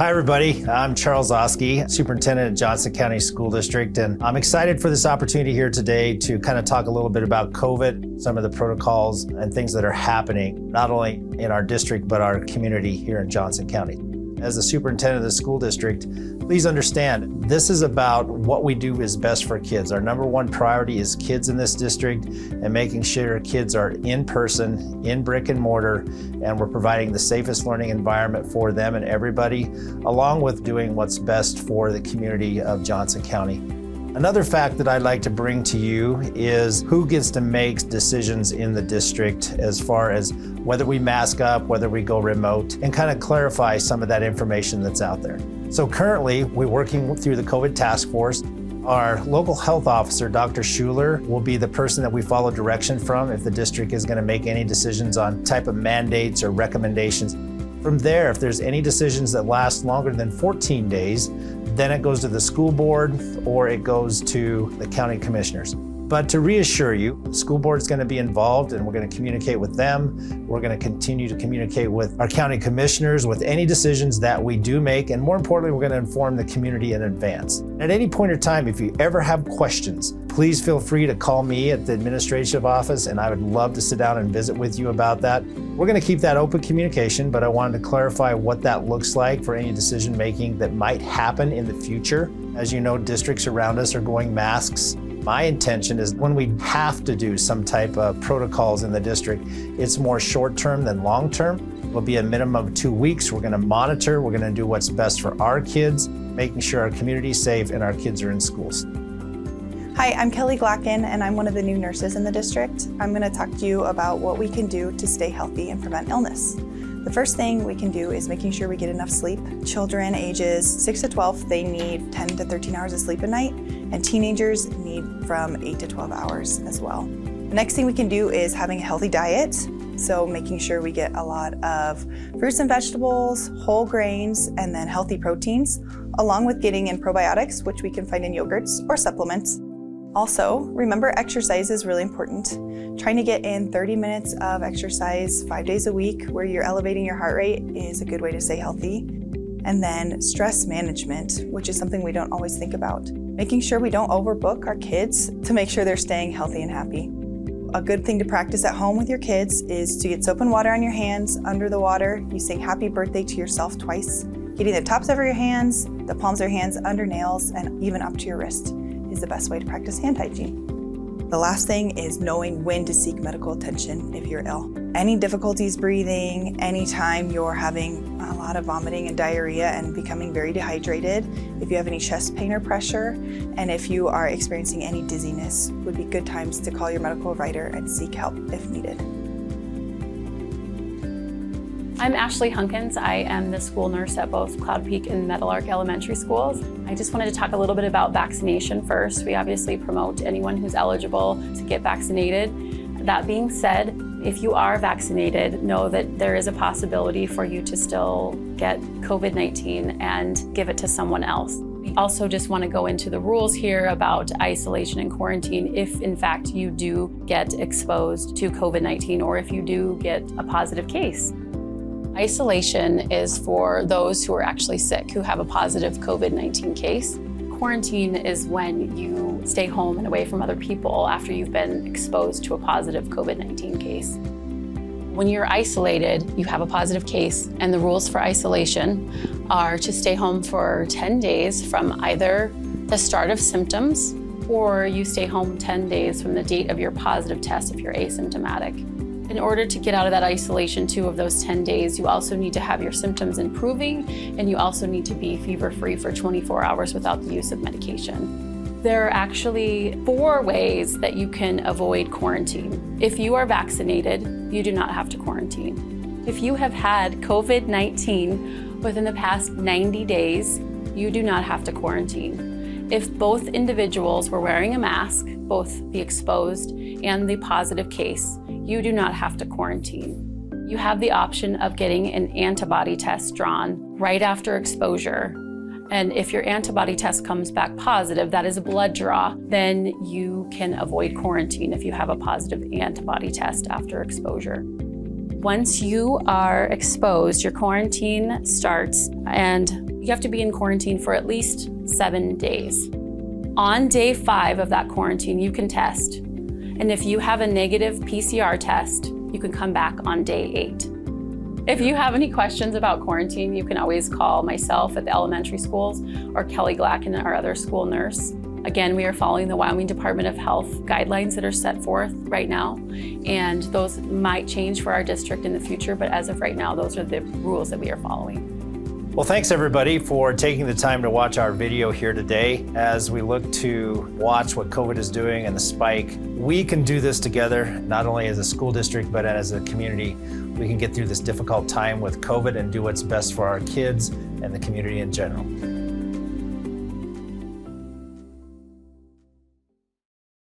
Hi everybody, I'm Charles Oski, Superintendent at Johnson County School District, and I'm excited for this opportunity here today to kind of talk a little bit about COVID, some of the protocols and things that are happening, not only in our district, but our community here in Johnson County. As the superintendent of the school district, please understand, this is about what we do is best for kids. Our number one priority is kids in this district and making sure kids are in person, in brick and mortar, and we're providing the safest learning environment for them and everybody, along with doing what's best for the community of Johnson County. Another fact that I'd like to bring to you is who gets to make decisions in the district as far as whether we mask up, whether we go remote, and kind of clarify some of that information that's out there. So currently, we're working through the COVID task force. Our local health officer, Dr. Schuler, will be the person that we follow direction from if the district is going to make any decisions on type of mandates or recommendations. From there, if there's any decisions that last longer than 14 days, then it goes to the school board or it goes to the county commissioners. But to reassure you, the school board is going to be involved and we're going to communicate with them. We're going to continue to communicate with our county commissioners with any decisions that we do make. And more importantly, we're going to inform the community in advance. At any point in time, if you ever have questions, please feel free to call me at the administrative office and I would love to sit down and visit with you about that. We're going to keep that open communication, but I wanted to clarify what that looks like for any decision making that might happen in the future. As you know, districts around us are going masks. My intention is when we have to do some type of protocols in the district, it's more short-term than long-term. It'll be a minimum of 2 weeks. We're going to monitor. We're going to do what's best for our kids, making sure our community is safe and our kids are in schools. Hi, I'm Kelly Glacken, and I'm one of the new nurses in the district. I'm going to talk to you about what we can do to stay healthy and prevent illness. The first thing we can do is making sure we get enough sleep. Children ages 6 to 12, they need 10 to 13 hours of sleep a night, and teenagers need from 8 to 12 hours as well. The next thing we can do is having a healthy diet. So making sure we get a lot of fruits and vegetables, whole grains, and then healthy proteins, along with getting in probiotics, which we can find in yogurts or supplements. Also, remember exercise is really important. Trying to get in 30 minutes of exercise 5 days a week where you're elevating your heart rate is a good way to stay healthy. And then stress management, which is something we don't always think about. Making sure we don't overbook our kids to make sure they're staying healthy and happy. A good thing to practice at home with your kids is to get soap and water on your hands under the water. You sing happy birthday to yourself twice. Getting the tops of your hands, the palms of your hands under nails, and even up to your wrist is the best way to practice hand hygiene. The last thing is knowing when to seek medical attention if you're ill. Any difficulties breathing, anytime you're having a lot of vomiting and diarrhea and becoming very dehydrated, if you have any chest pain or pressure, and if you are experiencing any dizziness, would be good times to call your medical provider and seek help if needed. I'm Ashley Hunkins. I am the school nurse at both Cloud Peak and Meadowlark Elementary Schools. I just wanted to talk a little bit about vaccination first. We obviously promote anyone who's eligible to get vaccinated. That being said, if you are vaccinated, know that there is a possibility for you to still get COVID-19 and give it to someone else. We also just want to go into the rules here about isolation and quarantine if in fact you do get exposed to COVID-19 or if you do get a positive case. Isolation is for those who are actually sick, who have a positive COVID-19 case. Quarantine is when you stay home and away from other people after you've been exposed to a positive COVID-19 case. When you're isolated, you have a positive case, and the rules for isolation are to stay home for 10 days from either the start of symptoms or you stay home 10 days from the date of your positive test if you're asymptomatic. In order to get out of that isolation, 2 of those 10 days, you also need to have your symptoms improving, and you also need to be fever-free for 24 hours without the use of medication. There are actually 4 ways that you can avoid quarantine. If you are vaccinated, you do not have to quarantine. If you have had COVID-19 within the past 90 days, you do not have to quarantine. If both individuals were wearing a mask, both the exposed and the positive case, you do not have to quarantine. You have the option of getting an antibody test drawn right after exposure. And if your antibody test comes back positive, that is a blood draw, then you can avoid quarantine if you have a positive antibody test after exposure. Once you are exposed, your quarantine starts, and you have to be in quarantine for at least 7 days. On day 5 of that quarantine, you can test. And if you have a negative PCR test, you can come back on day 8. If you have any questions about quarantine, you can always call myself at the elementary schools or Kelly Glacken, our other school nurse. Again, we are following the Wyoming Department of Health guidelines that are set forth right now, and those might change for our district in the future, but as of right now, those are the rules that we are following. Well, thanks everybody for taking the time to watch our video here today. As we look to watch what COVID is doing and the spike, we can do this together, not only as a school district, but as a community. We can get through this difficult time with COVID and do what's best for our kids and the community in general.